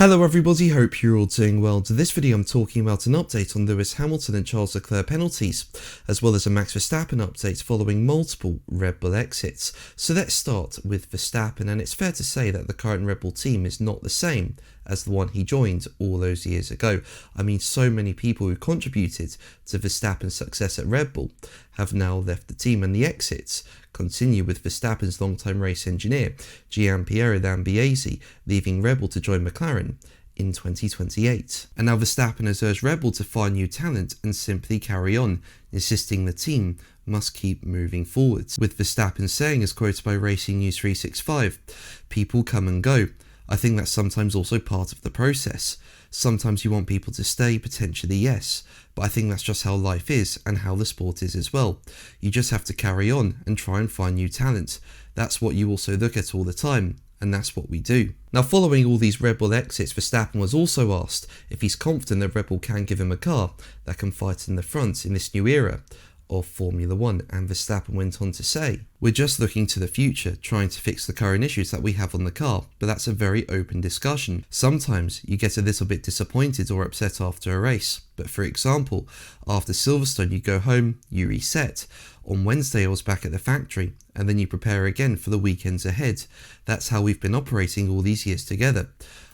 Hello everybody, hope you're all doing well. To this video I'm talking about an update on Lewis Hamilton and Charles Leclerc penalties, as well as a Max Verstappen update following multiple Red Bull exits. So let's start with Verstappen, and it's fair to say that the current Red Bull team is not the same as the one he joined all those years ago. I mean, so many people who contributed to Verstappen's success at Red Bull have now left the team, and the exits continue with Verstappen's longtime race engineer, Gianpiero Lambiase, leaving Red Bull to join McLaren in 2028. And now Verstappen has urged Red Bull to find new talent and simply carry on, insisting the team must keep moving forwards. With Verstappen saying, as quoted by Racing News 365, "People come and go. I think that's sometimes also part of the process. Sometimes you want people to stay, potentially yes, but I think that's just how life is and how the sport is as well. You just have to carry on and try and find new talent. That's what you also look at all the time, and that's what we do." Now, following all these Red Bull exits, Verstappen was also asked if he's confident that Red Bull can give him a car that can fight in the front in this new era of Formula 1, and Verstappen went on to say, "We're just looking to the future, trying to fix the current issues that we have on the car, but that's a very open discussion. Sometimes you get a little bit disappointed or upset after a race, but for example, after Silverstone you go home, you reset. On Wednesday I was back at the factory, and then you prepare again for the weekends ahead. That's how we've been operating all these years together.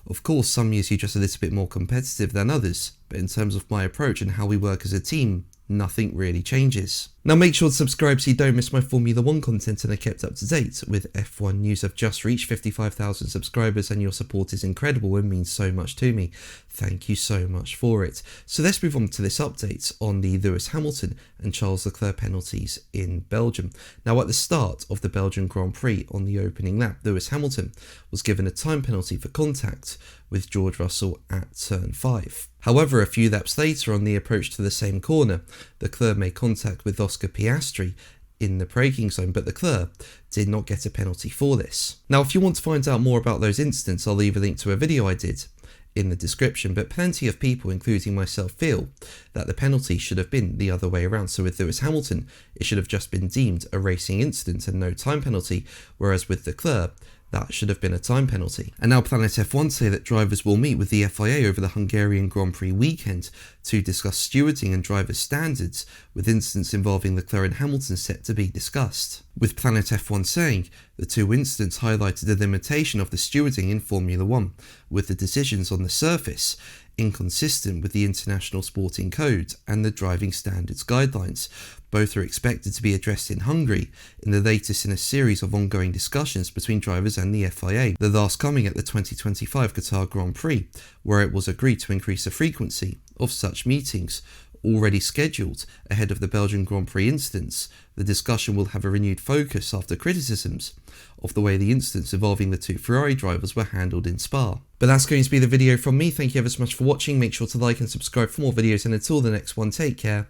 Of course, some years you're just a little bit more competitive than others, but in terms of my approach and how we work as a team, nothing really changes." Now make sure to subscribe so you don't miss my Formula 1 content and are kept up to date with F1 news. I've just reached 55,000 subscribers and your support is incredible and means so much to me. Thank you so much for it. So let's move on to this update on the Lewis Hamilton and Charles Leclerc penalties in Belgium. Now at the start of the Belgian Grand Prix on the opening lap, Lewis Hamilton was given a time penalty for contact with George Russell at turn 5. However, a few laps later on the approach to the same corner, Leclerc made contact with Oscar Piastri in the braking zone, but Leclerc did not get a penalty for this. Now, if you want to find out more about those incidents, I'll leave a link to a video I did in the description, but plenty of people, including myself, feel that the penalty should have been the other way around. So with Lewis Hamilton, it should have just been deemed a racing incident and no time penalty, whereas with Leclerc, that should have been a time penalty. And now Planet F1 say that drivers will meet with the FIA over the Hungarian Grand Prix weekend to discuss stewarding and driver standards, with incidents involving Leclerc and Hamilton set to be discussed. With Planet F1 saying the two incidents highlighted the limitation of the stewarding in Formula 1, with the decisions on the surface inconsistent with the International Sporting Code and the driving standards guidelines. Both are expected to be addressed in Hungary, in the latest in a series of ongoing discussions between drivers and the FIA, the last coming at the 2025 Qatar Grand Prix, where it was agreed to increase the frequency of such meetings. Already scheduled ahead of the Belgian Grand Prix incidents, the discussion will have a renewed focus after criticisms of the way the incidents involving the two Ferrari drivers were handled in Spa. But that's going to be the video from me. Thank you ever so much for watching. Make sure to like and subscribe for more videos, and until the next one, take care.